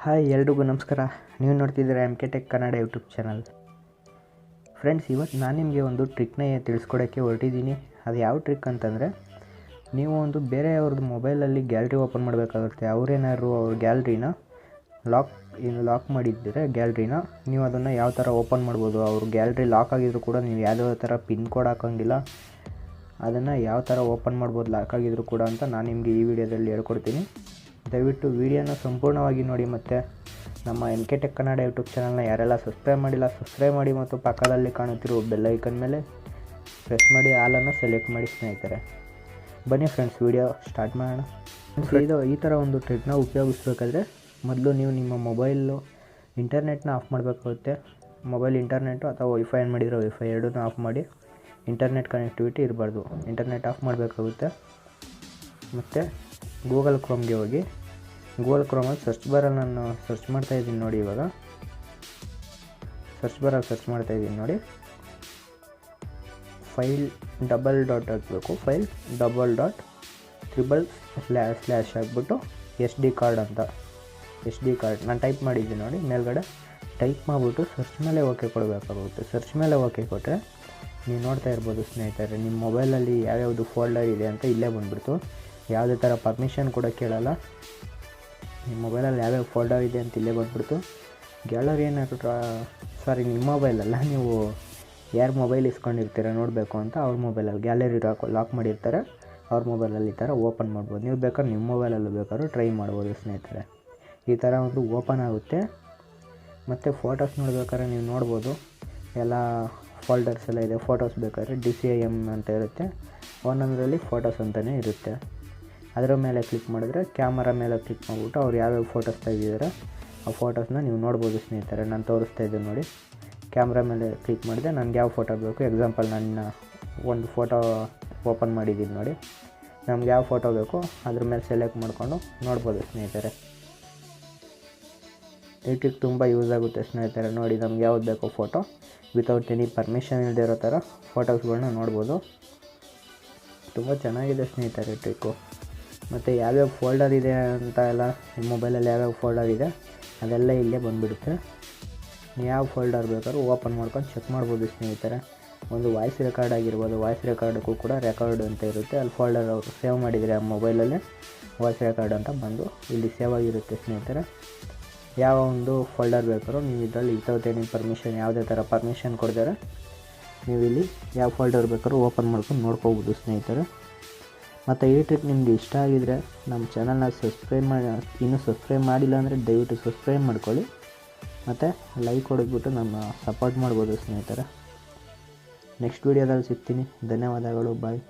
Hi ಎಲ್ರಿಗೂ ನಮಸ್ಕಾರ. ನೀವು ನೋಡ್ತಿದ್ದೀರಾ M K tech Kannada YouTube channel. Friends, ಇವತ್ತು ನಾನು ನಿಮಗೆ ಒಂದು ಟ್ರಿಕ್ನ ತಿಳಿಸ್ಕೊಡೋಕ್ಕೆ ಹೊರಟಿದ್ದೀನಿ. ಅದು ಯಾವ ಟ್ರಿಕ್ ಅಂತಂದರೆ, ನೀವು ಒಂದು ಬೇರೆಯವ್ರದ್ದು ಮೊಬೈಲಲ್ಲಿ ಗ್ಯಾಲ್ರಿ ಓಪನ್ ಮಾಡಬೇಕಾಗುತ್ತೆ. ಅವರೇನಾದ್ರು ಅವ್ರ ಗ್ಯಾಲ್ರಿನ ಲಾಕ್ ಮಾಡಿದ್ದರೆ ಗ್ಯಾಲ್ರಿನ ನೀವು ಅದನ್ನು ಯಾವ ಥರ ಓಪನ್ ಮಾಡ್ಬೋದು. ಅವ್ರ ಗ್ಯಾಲ್ರಿ ಲಾಕ್ ಆಗಿದ್ರು ಕೂಡ ನೀವು ಯಾವುದೇ ಥರ ಪಿನ್ ಕೋಡ್ ಹಾಕೋಂಗಿಲ್ಲ. ಅದನ್ನು ಯಾವ ಥರ ಓಪನ್ ಮಾಡ್ಬೋದು ಲಾಕ್ ಆಗಿದ್ರು ಕೂಡ ಅಂತ ನಾನು ನಿಮಗೆ ಈ ವಿಡಿಯೋದಲ್ಲಿ ಹೇಳ್ಕೊಡ್ತೀನಿ. ದಯವಿಟ್ಟು ವಿಡಿಯೋನ ಸಂಪೂರ್ಣವಾಗಿ ನೋಡಿ. ಮತ್ತು ನಮ್ಮ M K tech Kannada YouTube ಚಾನಲ್ನ ಯಾರೆಲ್ಲ ಸಬ್ಸ್ಕ್ರೈಬ್ ಮಾಡಿಲ್ಲ ಸಬ್ಸ್ಕ್ರೈಬ್ ಮಾಡಿ, ಮತ್ತು ಪಕ್ಕದಲ್ಲಿ ಕಾಣುತ್ತಿರುವ ಬೆಲ್ ಐಕನ್ ಮೇಲೆ ಪ್ರೆಸ್ ಮಾಡಿ ಆಲನ್ನು ಸೆಲೆಕ್ಟ್ ಮಾಡಿ ಸ್ನೇಹಿತರೆ. ಬನ್ನಿ ಫ್ರೆಂಡ್ಸ್, ವಿಡಿಯೋ ಸ್ಟಾರ್ಟ್ ಮಾಡೋಣ. ಈ ಥರ ಒಂದು ಟ್ರಿಕ್ನ ಉಪಯೋಗಿಸ್ಬೇಕಾದ್ರೆ ಮೊದಲು ನೀವು ನಿಮ್ಮ ಮೊಬೈಲು ಇಂಟರ್ನೆಟ್ನ ಆಫ್ ಮಾಡಬೇಕಾಗುತ್ತೆ. ಮೊಬೈಲ್ ಇಂಟರ್ನೆಟ್ಟು ಅಥವಾ ವೈಫೈ ಏನು ಮಾಡಿದರೆ ವೈಫೈ ಎರಡನ್ನೂ ಆಫ್ ಮಾಡಿ. ಇಂಟರ್ನೆಟ್ ಕನೆಕ್ಟಿವಿಟಿ ಇರಬಾರ್ದು, ಇಂಟರ್ನೆಟ್ ಆಫ್ ಮಾಡಬೇಕಾಗುತ್ತೆ. ಮತ್ತು ಗೂಗಲ್ ಕ್ರೋಮ್ಗೆ ಹೋಗಿ, ಗೂಗಲ್ ಕ್ರೋಮಲ್ಲಿ ಸರ್ಚ್ ಬಾರಲ್ಲಿ ನಾನು ಸರ್ಚ್ ಮಾಡ್ತಾಯಿದ್ದೀನಿ ನೋಡಿ. ಇವಾಗ ಸರ್ಚ್ ಬಾರಲ್ಲಿ ಸರ್ಚ್ ಮಾಡ್ತಾಯಿದ್ದೀನಿ ನೋಡಿ. ಫೈಲ್ ಹಾಕಬೇಕು. ಫೈಲ್ $// ಹಾಕ್ಬಿಟ್ಟು SD ಕಾರ್ಡ್ ಅಂತ, SD ಕಾರ್ಡ್ ನಾನು ಟೈಪ್ ಮಾಡಿದ್ದೀನಿ ನೋಡಿ. ಮೇಲ್ಗಡೆ ಟೈಪ್ ಮಾಡಿಬಿಟ್ಟು ಸರ್ಚ್ ಮೇಲೆ ಓಕೆ ಕೊಡಬೇಕಾಗುತ್ತೆ. ಸರ್ಚ್ ಮೇಲೆ ಓಕೆ ಕೊಟ್ಟರೆ ನೀವು ನೋಡ್ತಾ ಇರ್ಬೋದು ಸ್ನೇಹಿತರೆ, ನಿಮ್ಮ ಮೊಬೈಲಲ್ಲಿ ಯಾವ್ಯಾವುದು ಫೋಲ್ಡರ್ ಇದೆ ಅಂತ ಇಲ್ಲೇ ಬಂದುಬಿಡ್ತು. ಯಾವುದೇ ಥರ ಪರ್ಮಿಷನ್ ಕೂಡ ಕೇಳಲ್ಲ. ನಿಮ್ಮ ಮೊಬೈಲಲ್ಲಿ ಯಾವ್ಯಾವ ಫೋಲ್ಡರ್ ಇದೆ ಅಂತ ಇಲ್ಲೇ ಬಂದುಬಿಡ್ತು. ಗ್ಯಾಲರಿ ನಿಮ್ಮ ಮೊಬೈಲಲ್ಲ, ನೀವು ಯಾರು ಮೊಬೈಲ್ ಇಸ್ಕೊಂಡಿರ್ತೀರ ನೋಡಬೇಕು ಅಂತ ಅವ್ರ ಮೊಬೈಲಲ್ಲಿ ಗ್ಯಾಲರಿ ಲಾಕ್ ಮಾಡಿರ್ತಾರೆ. ಅವ್ರ ಮೊಬೈಲಲ್ಲಿ ಈ ಥರ ಓಪನ್ ಮಾಡ್ಬೋದು. ನೀವು ಬೇಕಾದ್ರೆ ನಿಮ್ಮ ಮೊಬೈಲಲ್ಲೂ ಬೇಕಾದ್ರೂ ಟ್ರೈ ಮಾಡ್ಬೋದು ಸ್ನೇಹಿತರೆ. ಈ ಥರ ಒಂದು ಓಪನ್ ಆಗುತ್ತೆ. ಮತ್ತು ಫೋಟೋಸ್ ನೋಡ್ಬೇಕಾದ್ರೆ ನೀವು ನೋಡ್ಬೋದು, ಎಲ್ಲ ಫೋಲ್ಡರ್ಸ್ ಎಲ್ಲ ಇದೆ. ಫೋಟೋಸ್ ಬೇಕಾದ್ರೆ DCIM ಅಂತ ಇರುತ್ತೆ, ಒಂದೊಂದರಲ್ಲಿ ಫೋಟೋಸ್ ಅಂತಲೇ ಇರುತ್ತೆ. ಅದರ ಮೇಲೆ ಕ್ಲಿಕ್ ಮಾಡಿದ್ರೆ, ಕ್ಯಾಮರಾ ಮೇಲೆ ಕ್ಲಿಕ್ ಮಾಡಿಬಿಟ್ಟು ಅವ್ರು ಯಾವ್ಯಾವ ಫೋಟೋಸ್ ತೆಗೆದಿದ್ದಾರೆ ಆ ಫೋಟೋಸ್ನ ನೀವು ನೋಡ್ಬೋದು ಸ್ನೇಹಿತರೆ. ನಾನು ತೋರಿಸ್ತಾ ಇದ್ದೀನಿ ನೋಡಿ. ಕ್ಯಾಮ್ರಾ ಮೇಲೆ ಕ್ಲಿಕ್ ಮಾಡಿದೆ, ನನಗೆ ಯಾವ ಫೋಟೋ ಬೇಕು. ಎಕ್ಸಾಂಪಲ್ ನನ್ನ ಒಂದು ಫೋಟೋ ಓಪನ್ ಮಾಡಿದ್ದೀನಿ ನೋಡಿ. ನಮ್ಗೆ ಯಾವ ಫೋಟೋ ಬೇಕು ಅದ್ರ ಮೇಲೆ ಸೆಲೆಕ್ಟ್ ಮಾಡಿಕೊಂಡು ನೋಡ್ಬೋದು ಸ್ನೇಹಿತರೆ. ಈ ಟ್ರಿಕ್ ತುಂಬ ಯೂಸ್ ಆಗುತ್ತೆ ಸ್ನೇಹಿತರೆ. ನೋಡಿ, ನಮ್ಗೆ ಯಾವ್ದು ಬೇಕೋ ಫೋಟೋ ವಿತೌಟ್ ಎನಿ ಪರ್ಮಿಷನ್ ಇಲ್ಲದೆ ಇರೋ ಥರ ಫೋಟೋಸ್ಗಳನ್ನ ನೋಡ್ಬೋದು. ತುಂಬ ಚೆನ್ನಾಗಿದೆ ಸ್ನೇಹಿತರೆ ಟ್ರಿಕ್ಕು. ಮತ್ತು ಯಾವ್ಯಾವ ಫೋಲ್ಡರ್ ಇದೆ ಅಂತ ಎಲ್ಲ, ನಿಮ್ಮ ಮೊಬೈಲಲ್ಲಿ ಯಾವ್ಯಾವ ಫೋಲ್ಡರ್ ಇದೆ ಅದೆಲ್ಲ ಇಲ್ಲೇ ಬಂದುಬಿಡುತ್ತೆ. ನೀವು ಯಾವ ಫೋಲ್ಡರ್ ಬೇಕಾದ್ರೂ ಓಪನ್ ಮಾಡ್ಕೊಂಡು ಚೆಕ್ ಮಾಡ್ಬೋದು ಸ್ನೇಹಿತರೆ. ಒಂದು ವಾಯ್ಸ್ ರೆಕಾರ್ಡ್ ಆಗಿರ್ಬೋದು, ವಾಯ್ಸ್ ರೆಕಾರ್ಡ್ಗೂ ಕೂಡ ರೆಕಾರ್ಡ್ ಅಂತ ಇರುತ್ತೆ. ಅಲ್ಲಿ ಫೋಲ್ಡರ್ ಅವರು ಸೇವ್ ಮಾಡಿದರೆ ಆ ಮೊಬೈಲಲ್ಲಿ ವಾಯ್ಸ್ ರೆಕಾರ್ಡ್ ಅಂತ ಬಂದು ಇಲ್ಲಿ ಸೇವ್ ಆಗಿರುತ್ತೆ ಸ್ನೇಹಿತರೆ. ಯಾವ ಒಂದು ಫೋಲ್ಡರ್ ಬೇಕಾದ್ರೂ ನೀವು ಇದರಲ್ಲಿ ವಿತೌಟ್ ಎನಿ ಪರ್ಮಿಷನ್, ಯಾವುದೇ ಥರ ಪರ್ಮಿಷನ್ ಕೊಡ್ತಾರೆ ನೀವು ಇಲ್ಲಿ ಯಾವ ಫೋಲ್ಡರ್ ಬೇಕಾದ್ರೂ ಓಪನ್ ಮಾಡ್ಕೊಂಡು ನೋಡ್ಕೋಬೋದು ಸ್ನೇಹಿತರೆ. ಮತ್ತು ಈ ಟ್ರಿಕ್ ನಿಮಗೆ ಇಷ್ಟ ಆಗಿದರೆ ನಮ್ಮ ಚಾನಲ್ನ ಇನ್ನೂ ಸಬ್ಸ್ಕ್ರೈಬ್ ಮಾಡಿಲ್ಲ ಅಂದರೆ ದಯವಿಟ್ಟು ಸಬ್ಸ್ಕ್ರೈಬ್ ಮಾಡ್ಕೊಳ್ಳಿ. ಮತ್ತು ಲೈಕ್ ಹೊಡೆದ್ಬಿಟ್ಟು ನಮ್ಮ ಸಪೋರ್ಟ್ ಮಾಡ್ಬೋದು ಸ್ನೇಹಿತರೆ. ನೆಕ್ಸ್ಟ್ ವೀಡಿಯೋದಲ್ಲಿ ಸಿಗ್ತೀನಿ. ಧನ್ಯವಾದಗಳು. ಬಾಯ್.